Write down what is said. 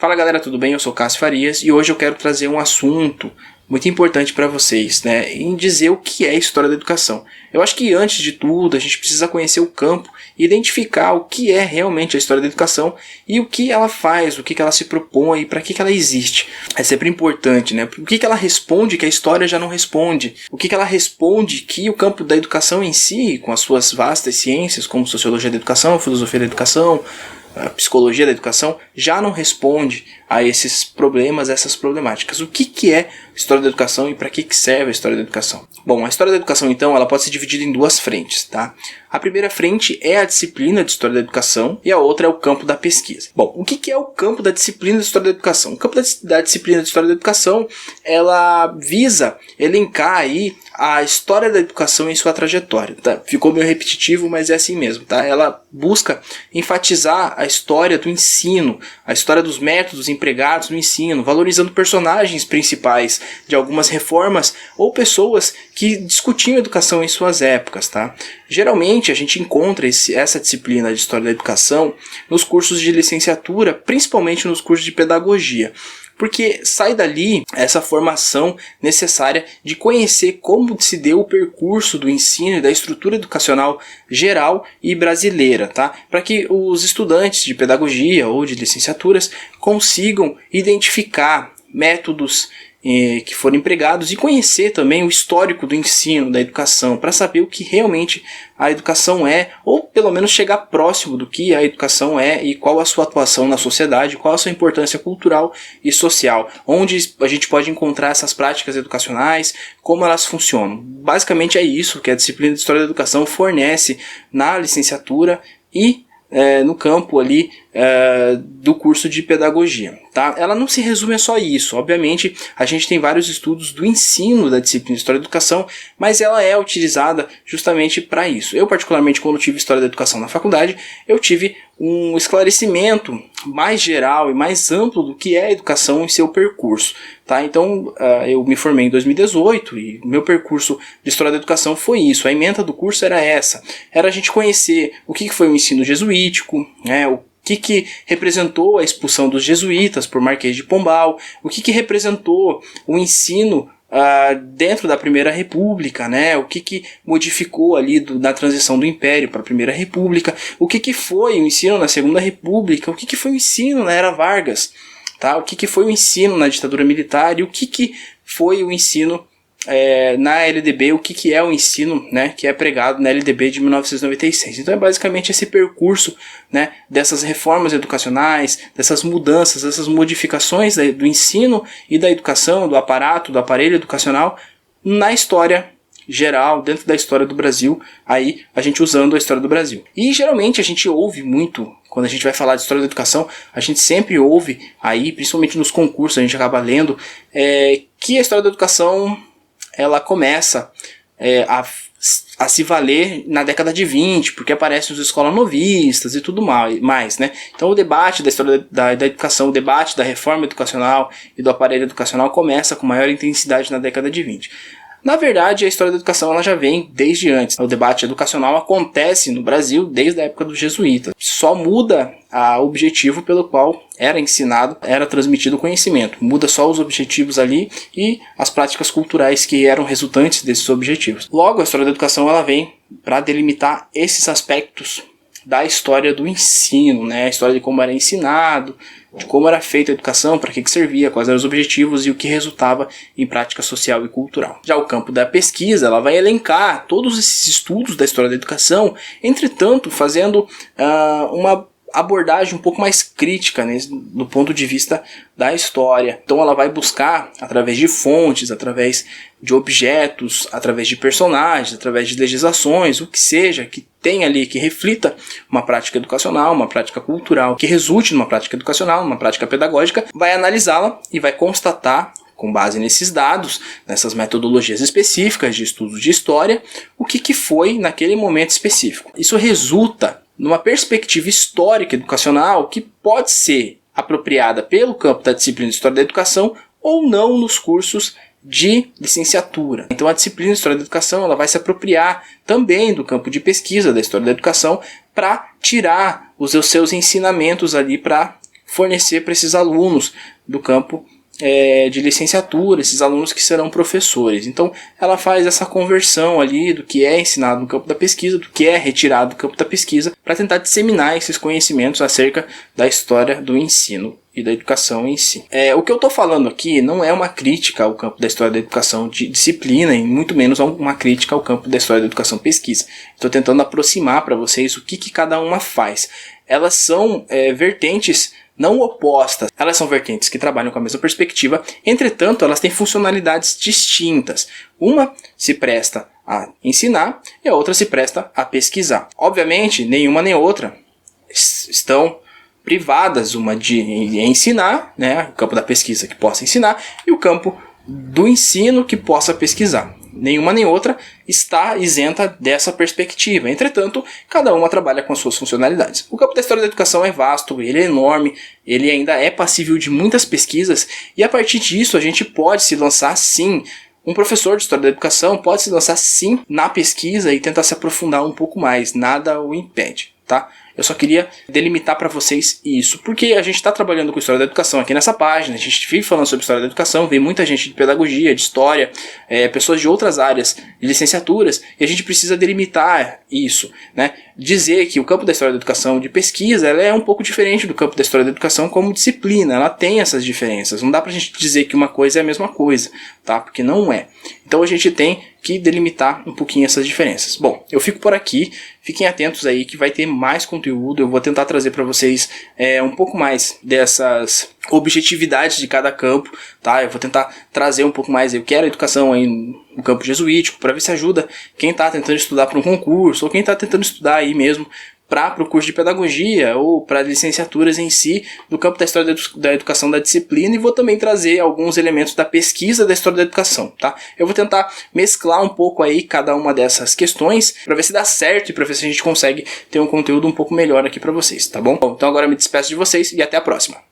Fala galera, tudo bem? Eu sou Cássio Farias e hoje eu quero trazer um assunto muito importante para vocês, né? Em dizer o que é história da educação. Eu acho que antes de tudo a gente precisa conhecer o campo e identificar o que é realmente a história da educação e o que ela faz, o que ela se propõe e para que ela existe. É sempre importante, né? O que ela responde que a história já não responde? O que ela responde que o campo da educação em si, com as suas vastas ciências, como sociologia da educação, filosofia da educação, a psicologia da educação, já não responde a esses problemas, essas problemáticas. O que é história da educação e para que serve a história da educação? Bom, a história da educação, então, ela pode ser dividida em duas frentes, tá? A primeira frente é a disciplina de história da educação e a outra é o campo da pesquisa. Bom, o que é o campo da disciplina de história da educação? O campo da disciplina de história da educação, ela visa elencar aí a história da educação em sua trajetória, tá? Ficou meio repetitivo, mas é assim mesmo, tá? Ela busca enfatizar a história do ensino, a história dos métodos empregados no ensino, valorizando personagens principais de algumas reformas ou pessoas que discutiam educação em suas épocas, tá? Geralmente a gente encontra essa disciplina de história da educação nos cursos de licenciatura, principalmente nos cursos de pedagogia. Porque sai dali essa formação necessária de conhecer como se deu o percurso do ensino e da estrutura educacional geral e brasileira, tá? Para que os estudantes de pedagogia ou de licenciaturas consigam identificar métodos que foram empregados e conhecer também o histórico do ensino, da educação, para saber o que realmente a educação é, ou pelo menos chegar próximo do que a educação é e qual a sua atuação na sociedade, qual a sua importância cultural e social, onde a gente pode encontrar essas práticas educacionais, como elas funcionam. Basicamente é isso que a disciplina de História da Educação fornece na licenciatura e no campo ali do curso de pedagogia, tá? Ela não se resume a só isso. Obviamente a gente tem vários estudos do ensino da disciplina de História da Educação, mas ela é utilizada justamente para isso. Eu particularmente, quando tive História da Educação na faculdade, eu tive um esclarecimento mais geral e mais amplo do que é a educação em seu percurso, tá? Então eu me formei em 2018 e meu percurso de História da Educação foi isso. A ementa do curso era essa, era a gente conhecer o que foi o ensino jesuítico, né? O que representou a expulsão dos jesuítas por Marquês de Pombal, o que representou o ensino dentro da Primeira República, né? O que modificou ali na transição do Império para a Primeira República, o que foi o ensino na Segunda República, o que foi o ensino na Era Vargas, tá? O que foi o ensino na ditadura militar e o que foi o ensino na LDB, o que é o ensino, né, que é pregado na LDB de 1996. Então é basicamente esse percurso, né, dessas reformas educacionais, dessas mudanças, dessas modificações do ensino e da educação, do aparato, do aparelho educacional na história geral, dentro da história do Brasil, aí a gente usando a história do Brasil. E geralmente a gente ouve muito, quando a gente vai falar de história da educação, a gente sempre ouve aí, principalmente nos concursos, a gente acaba lendo, que a história da educação ela começa a se valer na década de 20, porque aparecem os escolas novistas e tudo mais, né? Então o debate da história da educação, o debate da reforma educacional e do aparelho educacional começa com maior intensidade na década de 20. Na verdade, a história da educação ela já vem desde antes. O debate educacional acontece no Brasil desde a época dos jesuítas. Só muda o objetivo pelo qual era ensinado, era transmitido o conhecimento. Muda só os objetivos ali e as práticas culturais que eram resultantes desses objetivos. Logo, a história da educação ela vem para delimitar esses aspectos da história do ensino, né? A história de como era ensinado, de como era feita a educação, para que servia, quais eram os objetivos e o que resultava em prática social e cultural. Já o campo da pesquisa, ela vai elencar todos esses estudos da história da educação, entretanto, fazendo uma abordagem um pouco mais crítica, né, do ponto de vista da história. Então ela vai buscar, através de fontes, através de objetos, através de personagens, através de legislações, o que seja, que tenha ali, que reflita uma prática educacional, uma prática cultural, que resulte numa prática educacional, numa prática pedagógica, vai analisá-la e vai constatar, com base nesses dados, nessas metodologias específicas de estudos de história, o que foi naquele momento específico. Isso resulta numa perspectiva histórica educacional que pode ser apropriada pelo campo da disciplina de História da Educação ou não nos cursos de licenciatura. Então a disciplina de História da Educação ela vai se apropriar também do campo de pesquisa da História da Educação para tirar os seus ensinamentos ali para fornecer para esses alunos do campo de licenciatura, esses alunos que serão professores. Então ela faz essa conversão ali do que é ensinado no campo da pesquisa, do que é retirado do campo da pesquisa, para tentar disseminar esses conhecimentos acerca da história do ensino e da educação em si. O que eu estou falando aqui não é uma crítica ao campo da história da educação de disciplina, e muito menos uma crítica ao campo da história da educação pesquisa. Estou tentando aproximar para vocês o que cada uma faz. Elas são vertentes não opostas, elas são vertentes que trabalham com a mesma perspectiva, entretanto elas têm funcionalidades distintas. Uma se presta a ensinar e a outra se presta a pesquisar. Obviamente, nenhuma nem outra estão privadas, uma de ensinar, né, o campo da pesquisa que possa ensinar, e o campo do ensino que possa pesquisar. Nenhuma nem outra está isenta dessa perspectiva. Entretanto, cada uma trabalha com as suas funcionalidades. O campo da história da educação é vasto, ele é enorme, ele ainda é passível de muitas pesquisas, e a partir disso a gente pode se lançar sim. Um professor de história da educação pode se lançar sim na pesquisa e tentar se aprofundar um pouco mais, nada o impede, tá? Eu só queria delimitar para vocês isso, porque a gente está trabalhando com história da educação aqui nessa página, a gente vive falando sobre história da educação, vem muita gente de pedagogia, de história, pessoas de outras áreas, de licenciaturas, e a gente precisa delimitar isso, né? Dizer que o campo da história da educação de pesquisa ela é um pouco diferente do campo da história da educação como disciplina, ela tem essas diferenças, não dá pra gente dizer que uma coisa é a mesma coisa, tá? Porque não é. Então a gente tem que delimitar um pouquinho essas diferenças. Bom, eu fico por aqui, fiquem atentos aí que vai ter mais conteúdo, eu vou tentar trazer para vocês um pouco mais dessas objetividades de cada campo, tá? Eu vou tentar trazer um pouco mais, eu quero a educação aí no campo jesuítico, para ver se ajuda quem está tentando estudar para um concurso, ou quem está tentando estudar aí mesmo para o curso de pedagogia ou para licenciaturas em si do campo da história da educação da disciplina, e vou também trazer alguns elementos da pesquisa da história da educação, tá? Eu vou tentar mesclar um pouco aí cada uma dessas questões para ver se dá certo e para ver se a gente consegue ter um conteúdo um pouco melhor aqui para vocês, tá bom? Então agora eu me despeço de vocês e até a próxima.